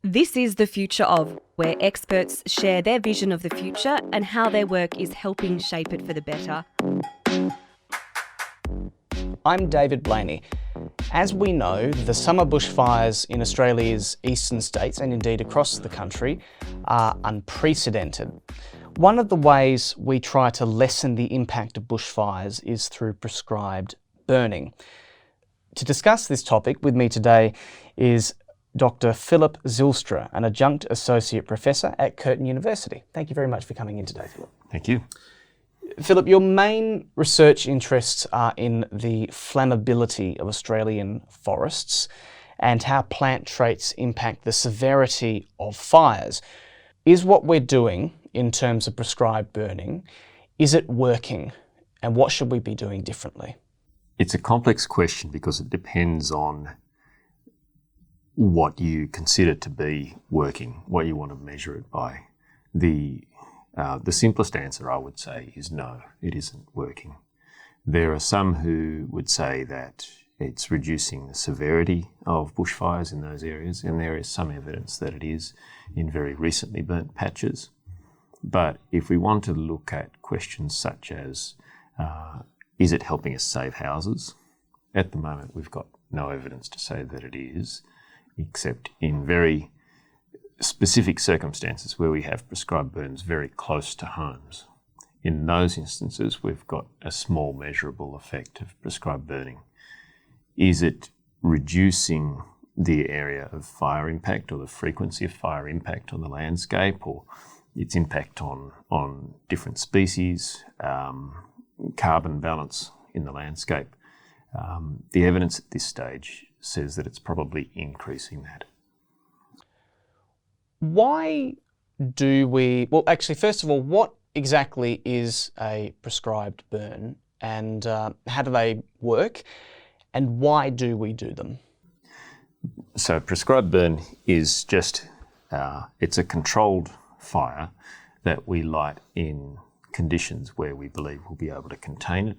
This is The Future of, where experts share their vision of the future and how their work is helping shape it for the better. I'm David Blayney. As we know, the summer bushfires in Australia's eastern states, and indeed across the country, are unprecedented. One of the ways we try to lessen the impact of bushfires is through prescribed burning. To discuss this topic with me today is Dr Philip Zylstra, an adjunct associate professor at Curtin University. Thank you very much for coming in today, Philip. Thank you. Philip, your main research interests are in the flammability of Australian forests and how plant traits impact the severity of fires. Is what we're doing in terms of prescribed burning, is it working? And what should we be doing differently? It's a complex question because it depends on what you consider to be working, what you want to measure it by. The simplest answer, I would say, is no, it isn't working. There are some who would say that it's reducing the severity of bushfires in those areas, and there is some evidence that it is in very recently burnt patches. But if we want to look at questions such as, is it helping us save houses? At the moment, we've got no evidence to say that it is, except in very specific circumstances where we have prescribed burns very close to homes. In those instances, we've got a small measurable effect of prescribed burning. Is it reducing the area of fire impact or the frequency of fire impact on the landscape or its impact on different species, carbon balance in the landscape? The evidence at this stage says that it's probably increasing that. Why do we, well actually first of all, what exactly is a prescribed burn and how do they work and why do we do them? So prescribed burn is just, it's a controlled fire that we light in conditions where we believe we'll be able to contain it.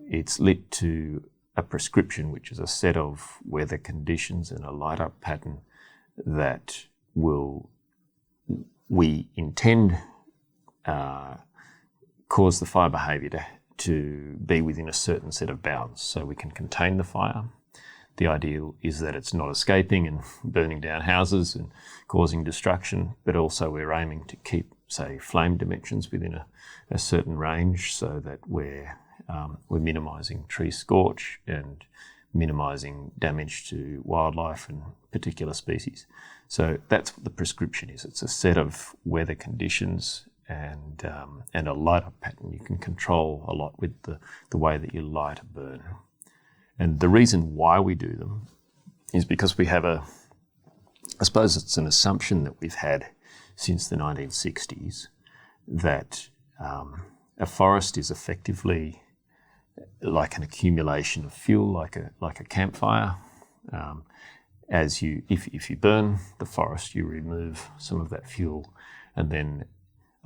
It's lit to a prescription, which is a set of weather conditions and a light-up pattern that we intend cause the fire behaviour to be within a certain set of bounds so we can contain the fire. The ideal is that it's not escaping and burning down houses and causing destruction, but also we're aiming to keep, say, flame dimensions within a certain range so that we're minimising tree scorch and minimising damage to wildlife and particular species. So that's what the prescription is. It's a set of weather conditions and a light-up pattern. You can control a lot with the way that you light a burn. And the reason why we do them is because we have I suppose it's an assumption that we've had since the 1960s that a forest is effectively like an accumulation of fuel, like a campfire. If you burn the forest, you remove some of that fuel, and then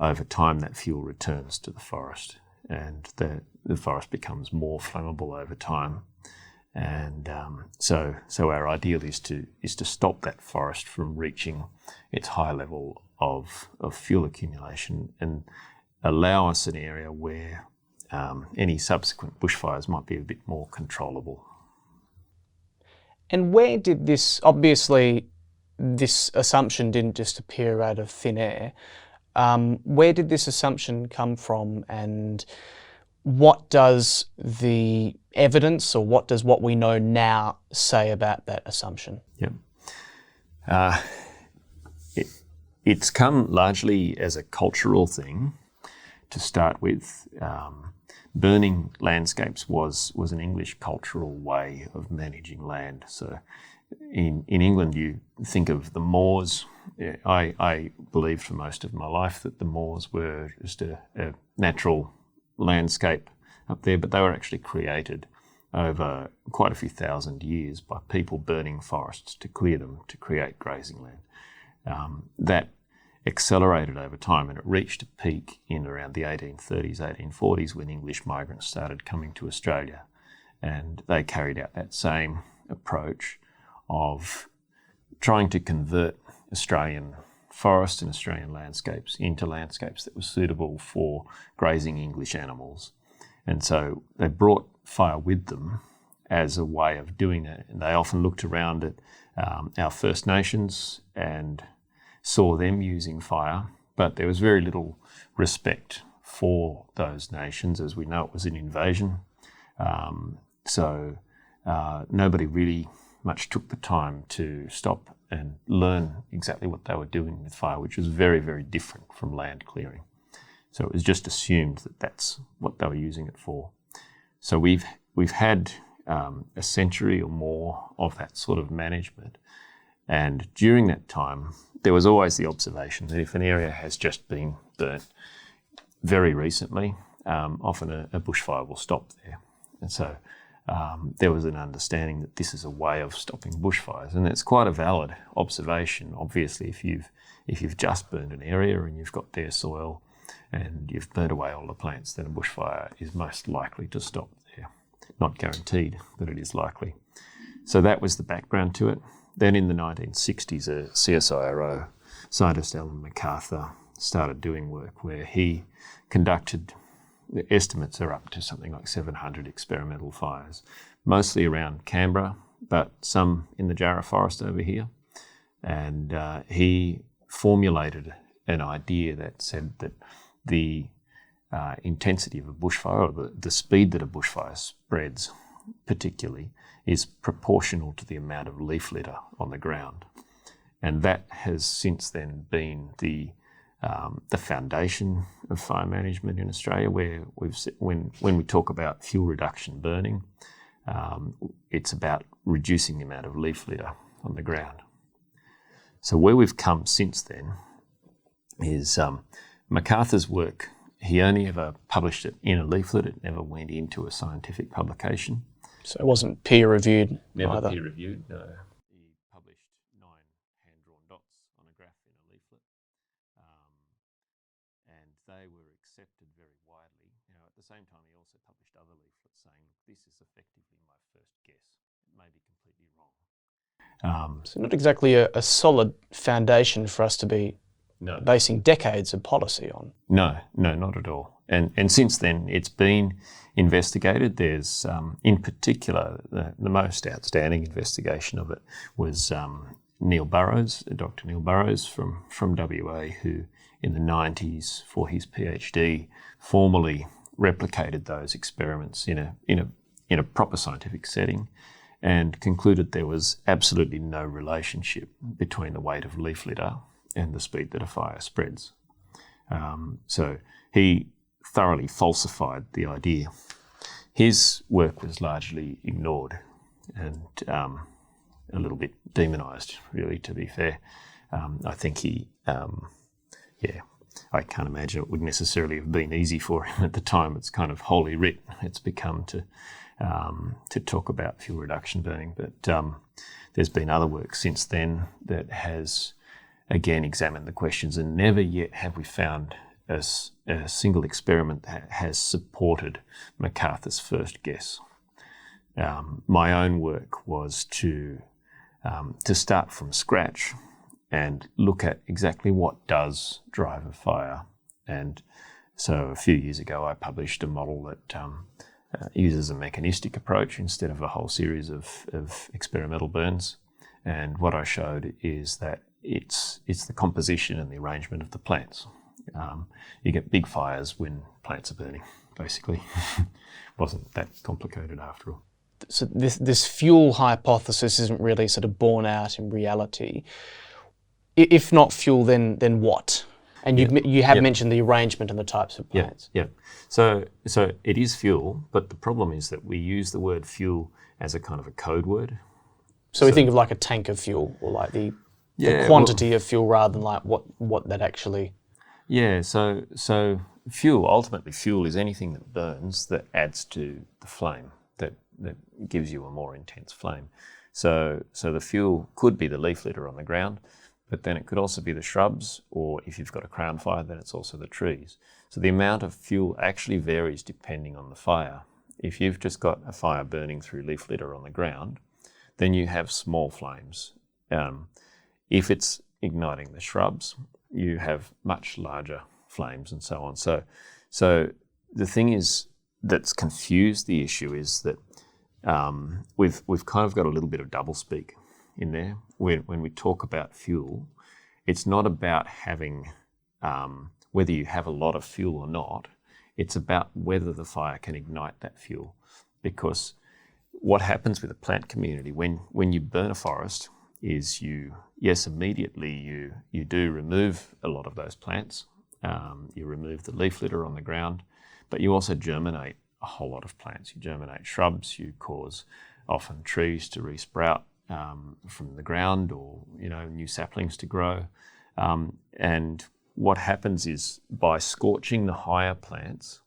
over time that fuel returns to the forest, and the forest becomes more flammable over time. And so our ideal is to stop that forest from reaching its high level of fuel accumulation and allow us an area where any subsequent bushfires might be a bit more controllable. And where did this, obviously this assumption didn't just appear out of thin air, where did this assumption come from and what does the evidence or what does what we know now say about that assumption? Yeah. It's come largely as a cultural thing to start with. Burning landscapes was an English cultural way of managing land. So in England, you think of the moors. I believed for most of my life that the moors were just a natural landscape up there, but they were actually created over quite a few thousand years by people burning forests to clear them to create grazing land. That accelerated over time, and it reached a peak in around the 1830s, 1840s when English migrants started coming to Australia, and they carried out that same approach of trying to convert Australian forests and Australian landscapes into landscapes that were suitable for grazing English animals. And so they brought fire with them as a way of doing it. And they often looked around at our First Nations and saw them using fire, but there was very little respect for those nations. As we know, it was an invasion. So nobody really much took the time to stop and learn exactly what they were doing with fire, which was very, very different from land clearing. So it was just assumed that that's what they were using it for. So we've had a century or more of that sort of management. And during that time, there was always the observation that if an area has just been burnt very recently, often a bushfire will stop there. And so there was an understanding that this is a way of stopping bushfires. And it's quite a valid observation. Obviously, if you've just burned an area and you've got bare soil and you've burnt away all the plants, then a bushfire is most likely to stop there. Not guaranteed, but it is likely. So that was the background to it. Then in the 1960s, a CSIRO scientist, Alan MacArthur, started doing work where he conducted, the estimates are up to something like 700 experimental fires, mostly around Canberra, but some in the Jarrah Forest over here. And he formulated an idea that said that the intensity of a bushfire, or the speed that a bushfire spreads particularly, is proportional to the amount of leaf litter on the ground. And that has since then been the foundation of fire management in Australia, where when we talk about fuel reduction burning, it's about reducing the amount of leaf litter on the ground. So where we've come since then is MacArthur's work. He only ever published it in a leaflet. It never went into a scientific publication. So it wasn't peer-reviewed Never either? peer-reviewed, no. He published 9 hand-drawn dots on a graph in a leaflet, and they were accepted very widely. Now, at the same time, he also published other leaflets saying, this is effectively my first guess. It may be completely wrong. So not exactly a solid foundation for us to be basing decades of policy on. No, not at all. And since then, it's been investigated. There's, in particular, the most outstanding investigation of it was Neil Burrows, Dr. Neil Burrows from WA, who in the 90s, for his PhD, formally replicated those experiments in a proper scientific setting, and concluded there was absolutely no relationship between the weight of leaf litter and the speed that a fire spreads. So he thoroughly falsified the idea. His work was largely ignored and a little bit demonised, really, to be fair. I think I can't imagine it would necessarily have been easy for him at the time. It's kind of holy writ. It's become to talk about fuel reduction burning. But there's been other work since then that has, again, examined the questions, and never yet have we found a single experiment that has supported MacArthur's first guess. My own work was to start from scratch and look at exactly what does drive a fire. And so a few years ago, I published a model that uses a mechanistic approach instead of a whole series of experimental burns. And what I showed is that it's the composition and the arrangement of the plants. You get big fires when plants are burning, basically. Wasn't that complicated after all. So this fuel hypothesis isn't really sort of borne out in reality. If not fuel, then what? And you have mentioned the arrangement and the types of plants. Yeah. So it is fuel, but the problem is that we use the word fuel as a kind of a code word. So we think of like a tank of fuel, or like the quantity of fuel, rather than like what that actually... Yeah, so fuel, ultimately fuel is anything that burns that adds to the flame, that gives you a more intense flame. So the fuel could be the leaf litter on the ground, but then it could also be the shrubs, or if you've got a crown fire, then it's also the trees. So the amount of fuel actually varies depending on the fire. If you've just got a fire burning through leaf litter on the ground, then you have small flames. If it's igniting the shrubs, you have much larger flames and so on. So the thing is that's confused the issue is that we've kind of got a little bit of doublespeak in there. When we talk about fuel, it's not about having whether you have a lot of fuel or not. It's about whether the fire can ignite that fuel. Because what happens with a plant community when you burn a forest is immediately you do remove a lot of those plants. You remove the leaf litter on the ground, but you also germinate a whole lot of plants. You germinate shrubs, you cause often trees to resprout from the ground, or new saplings to grow. And what happens is by scorching the higher plants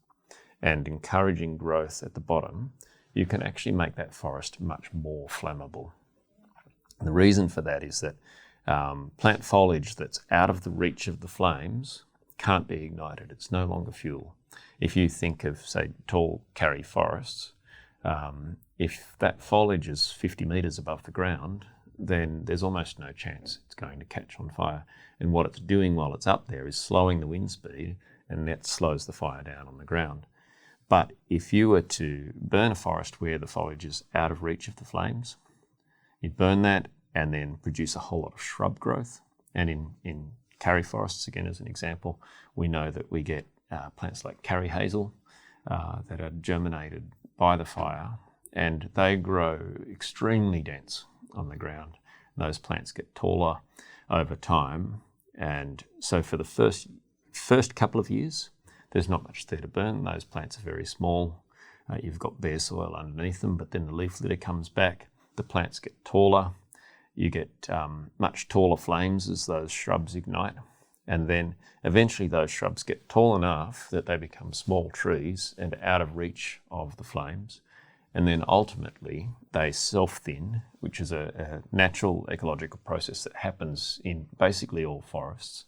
and encouraging growth at the bottom, you can actually make that forest much more flammable. And the reason for that is that plant foliage that's out of the reach of the flames can't be ignited. It's no longer fuel. If you think of, say, tall karri forests, if that foliage is 50 metres above the ground, then there's almost no chance it's going to catch on fire. And what it's doing while it's up there is slowing the wind speed, and that slows the fire down on the ground. But if you were to burn a forest where the foliage is out of reach of the flames, you'd burn that and then produce a whole lot of shrub growth. And in karri forests, again as an example, we know that we get plants like karri hazel that are germinated by the fire, and they grow extremely dense on the ground. Those plants get taller over time, and so for the first couple of years, there's not much there to burn. Those plants are very small. You've got bare soil underneath them, but then the leaf litter comes back. The plants get taller. You get much taller flames as those shrubs ignite. And then eventually those shrubs get tall enough that they become small trees and out of reach of the flames. And then ultimately they self-thin, which is a natural ecological process that happens in basically all forests.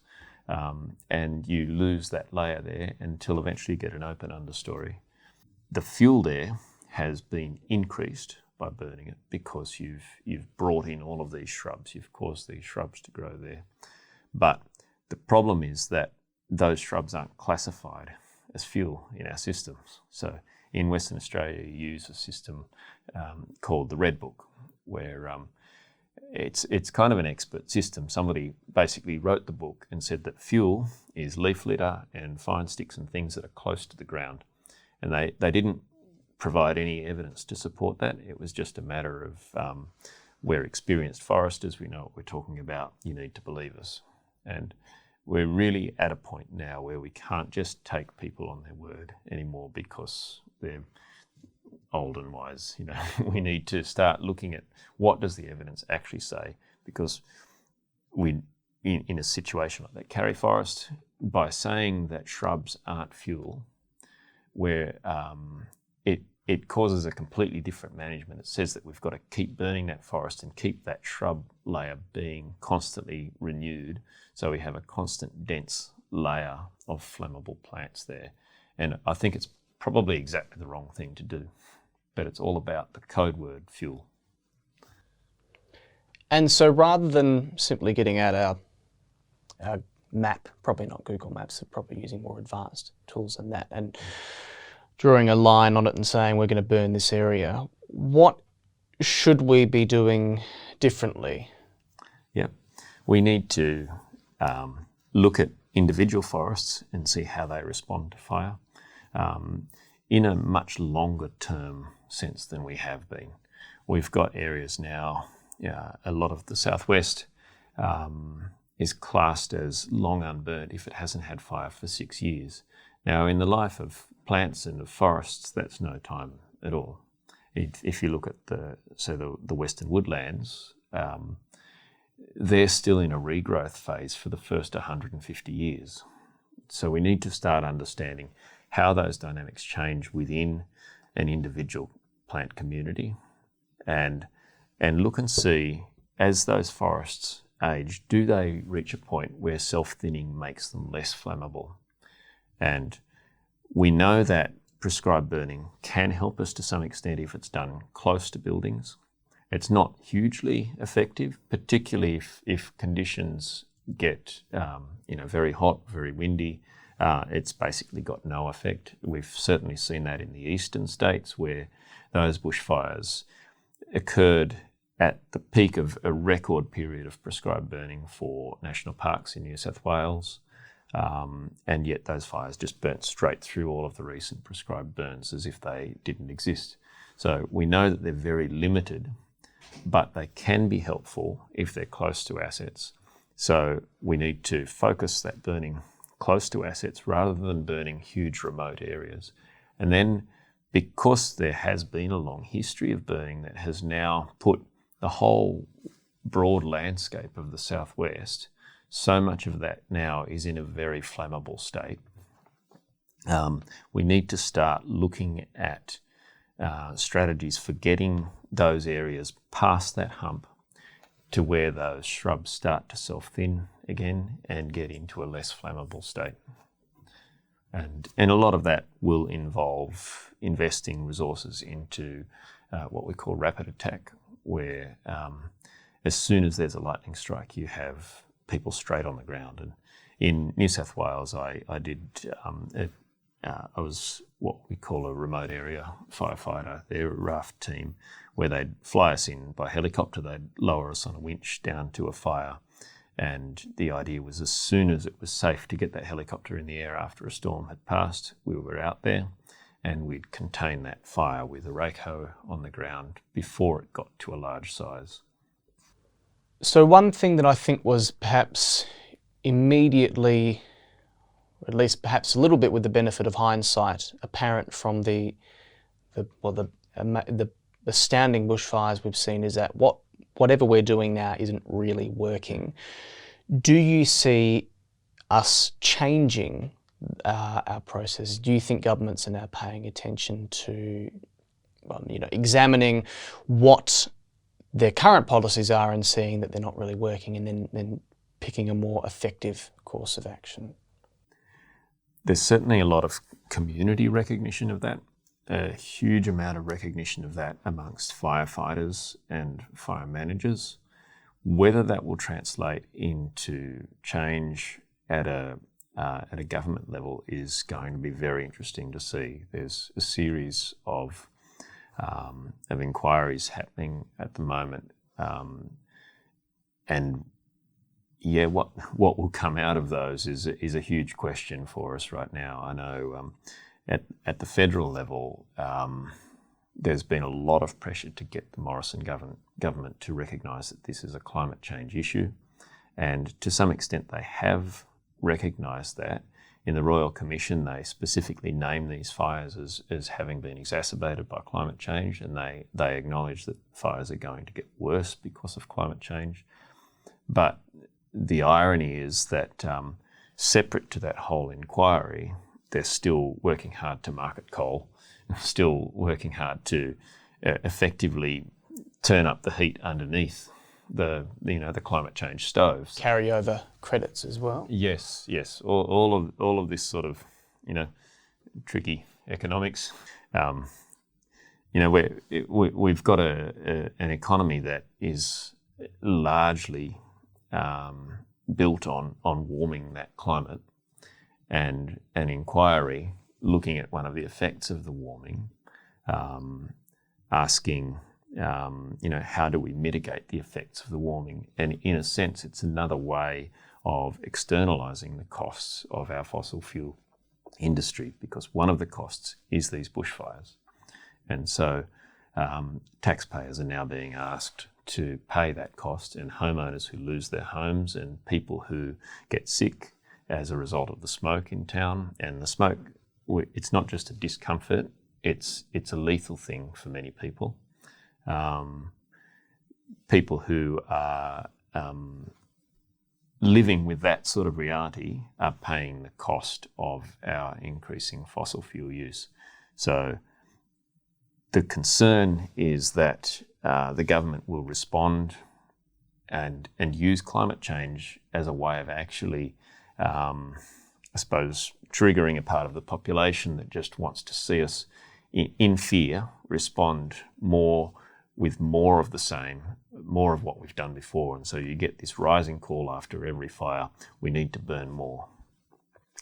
And you lose that layer there until eventually you get an open understory. The fuel there has been increased by burning it because you've brought in all of these shrubs. You've caused these shrubs to grow there. But the problem is that those shrubs aren't classified as fuel in our systems. So in Western Australia, you use a system called the Red Book, where it's kind of an expert system. Somebody basically wrote the book and said that fuel is leaf litter and fine sticks and things that are close to the ground. And they didn't provide any evidence to support that. It was just a matter of we're experienced foresters, we know what we're talking about, you need to believe us. And we're really at a point now where we can't just take people on their word anymore because they're old and wise. We need to start looking at what does the evidence actually say, because we, in a situation like that karri forest, by saying that shrubs aren't fuel, where it causes a completely different management. It says that we've got to keep burning that forest and keep that shrub layer being constantly renewed, so we have a constant dense layer of flammable plants there. And I think it's probably exactly the wrong thing to do, but it's all about the code word fuel. And so rather than simply getting out our map, probably not Google Maps, probably using more advanced tools than that, and drawing a line on it and saying we're going to burn this area, what should we be doing differently? Yeah, we need to look at individual forests and see how they respond to fire in a much longer term sense than we have been. We've got areas now, a lot of the southwest is classed as long unburnt if it hasn't had fire for 6 years. Now, in the life of plants and of forests, that's no time at all. If you look at the western woodlands, they're still in a regrowth phase for the first 150 years. So we need to start understanding how those dynamics change within an individual plant community, and look and see, as those forests age, do they reach a point where self-thinning makes them less flammable? And we know that prescribed burning can help us to some extent if it's done close to buildings. It's not hugely effective, particularly if conditions get very hot, very windy, it's basically got no effect. We've certainly seen that in the eastern states where those bushfires occurred at the peak of a record period of prescribed burning for national parks in New South Wales. And yet those fires just burnt straight through all of the recent prescribed burns as if they didn't exist. So we know that they're very limited, but they can be helpful if they're close to assets. So we need to focus that burning close to assets rather than burning huge remote areas. And then, because there has been a long history of burning that has now put the whole broad landscape of the southwest, so much of that now is in a very flammable state. We need to start looking at strategies for getting those areas past that hump to where those shrubs start to self-thin again and get into a less flammable state. And a lot of that will involve investing resources into what we call rapid attack, where as soon as there's a lightning strike, you have people straight on the ground. And in New South Wales, I was what we call a remote area firefighter. They're a raft team where they'd fly us in by helicopter, they'd lower us on a winch down to a fire. And the idea was as soon as it was safe to get that helicopter in the air after a storm had passed, we were out there and we'd contain that fire with a rake hoe on the ground before it got to a large size. So one thing that I think was perhaps immediately, or at least perhaps a little bit with the benefit of hindsight, apparent from the astounding bushfires we've seen is that whatever we're doing now isn't really working. Do you see us changing our process? Do you think governments are now paying attention to, examining what their current policies are and seeing that they're not really working, and then picking a more effective course of action? There's certainly a lot of community recognition of that, a huge amount of recognition of that amongst firefighters and fire managers. Whether that will translate into change at a government level is going to be very interesting to see. There's a series of inquiries happening at the moment, and what will come out of those is a huge question for us right now. I know at the federal level, there's been a lot of pressure to get the Morrison government to recognise that this is a climate change issue, and to some extent they have recognised that. In the Royal Commission, they specifically name these fires as having been exacerbated by climate change, and they acknowledge that fires are going to get worse because of climate change. But the irony is that separate to that whole inquiry, they're still working hard to market coal, still working hard to effectively turn up the heat underneath the climate change stoves. Carry over credits as well. Yes. All of this sort of tricky economics. We've got an economy that is largely built on warming that climate, and an inquiry looking at one of the effects of the warming, asking, how do we mitigate the effects of the warming? And in a sense, it's another way of externalising the costs of our fossil fuel industry, because one of the costs is these bushfires. And so taxpayers are now being asked to pay that cost, and homeowners who lose their homes and people who get sick as a result of the smoke in town. And the smoke, it's not just a discomfort, it's a lethal thing for many people. People who are living with that sort of reality are paying the cost of our increasing fossil fuel use. So the concern is that the government will respond and use climate change as a way of actually, triggering a part of the population that just wants to see us in fear respond more with more of the same more of what we've done before. And so you get this rising call after every fire, we need to burn more.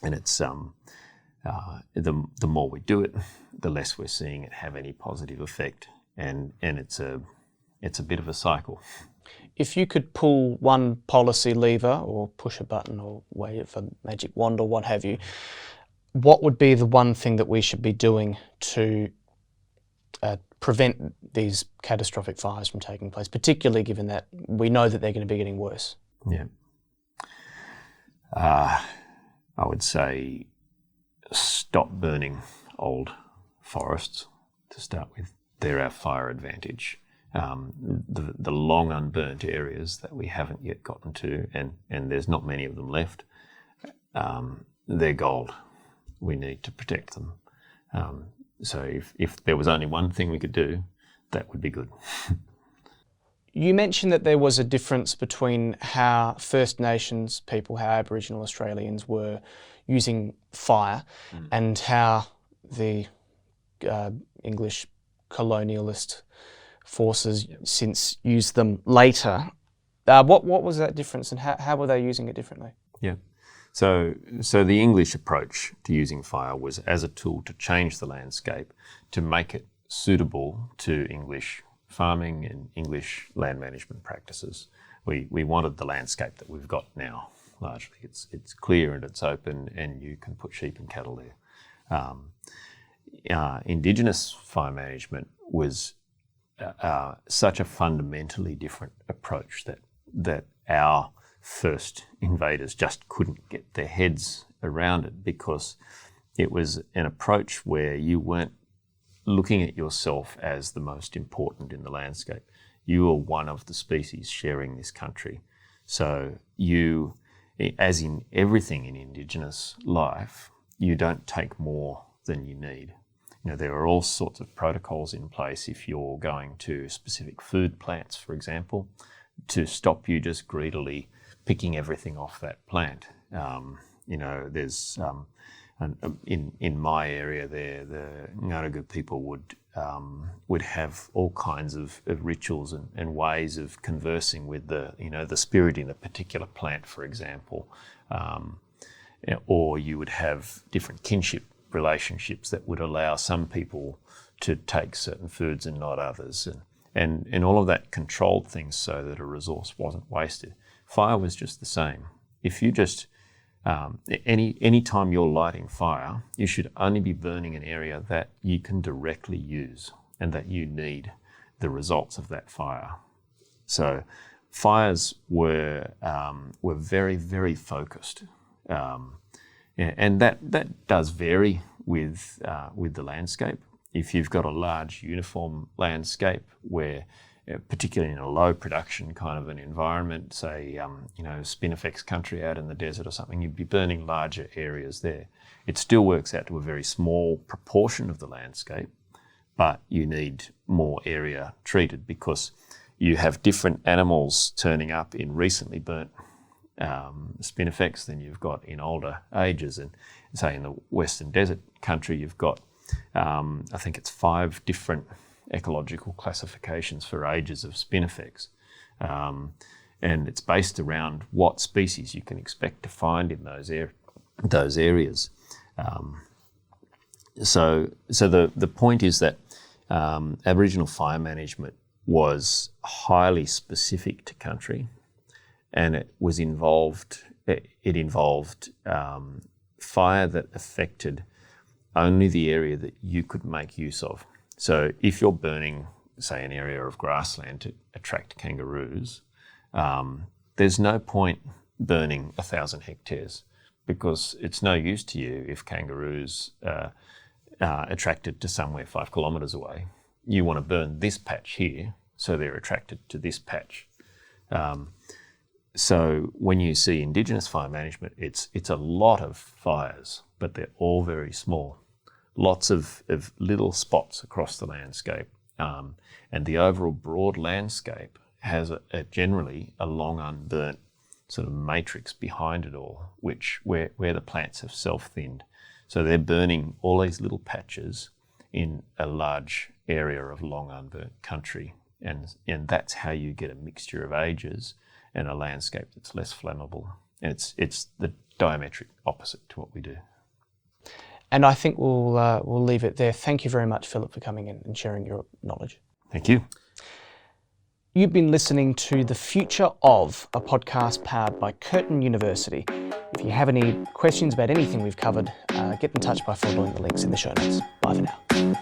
And it's the more we do it, the less we're seeing it have any positive effect. And it's a bit of a cycle. If you could pull one policy lever or push a button or wave a magic wand or what have you, what would be the one thing that we should be doing to prevent these catastrophic fires from taking place, particularly given that we know that they're going to be getting worse? Yeah. I would say stop burning old forests to start with. They're our fire advantage. The long unburnt areas that we haven't yet gotten to, and there's not many of them left, they're gold. We need to protect them. So if there was only one thing we could do, that would be good. You mentioned that there was a difference between how First Nations people, how Aboriginal Australians were using fire and how the English colonialist forces since used them later. What was that difference, and how were they using it differently? Yeah. So the English approach to using fire was as a tool to change the landscape, to make it suitable to English farming and English land management practices. We wanted the landscape that we've got now, largely. It's clear and it's open, and you can put sheep and cattle there. Indigenous fire management was such a fundamentally different approach that our first invaders just couldn't get their heads around it, because it was an approach where you weren't looking at yourself as the most important in the landscape. You were one of the species sharing this country. So you, as in everything in Indigenous life, you don't take more than you need. You know, there are all sorts of protocols in place if you're going to specific food plants, for example, to stop you just greedily picking everything off that plant. There's in my area there, the Ngaragu people would have all kinds of rituals and ways of conversing with the spirit in a particular plant, for example, or you would have different kinship relationships that would allow some people to take certain foods and not others, and all of that controlled things so that a resource wasn't wasted. Fire was just the same. If you just any time you're lighting fire, you should only be burning an area that you can directly use and that you need the results of that fire. So fires were very, very focused, and that does vary with the landscape. If you've got a large uniform landscape where, particularly in a low production kind of an environment, say, spinifex country out in the desert or something, you'd be burning larger areas there. It still works out to a very small proportion of the landscape, but you need more area treated because you have different animals turning up in recently burnt spinifex than you've got in older ages. And say in the Western Desert country, you've got, I think it's 5 different ecological classifications for ages of spinifex, and it's based around what species you can expect to find in those areas. So the point is that Aboriginal fire management was highly specific to country, and it involved fire that affected only the area that you could make use of. So if you're burning, say, an area of grassland to attract kangaroos, there's no point burning 1,000 hectares because it's no use to you if kangaroos are attracted to somewhere 5 kilometres away. You want to burn this patch here, so they're attracted to this patch. So when you see Indigenous fire management, it's a lot of fires, but they're all very small. Lots of little spots across the landscape, and the overall broad landscape has generally a long unburnt sort of matrix behind it all, where the plants have self-thinned. So they're burning all these little patches in a large area of long unburnt country, And that's how you get a mixture of ages and a landscape that's less flammable. And it's the diametric opposite to what we do. And I think we'll leave it there. Thank you very much, Philip, for coming in and sharing your knowledge. Thank you. You've been listening to The Future of, a podcast powered by Curtin University. If you have any questions about anything we've covered, get in touch by following the links in the show notes. Bye for now.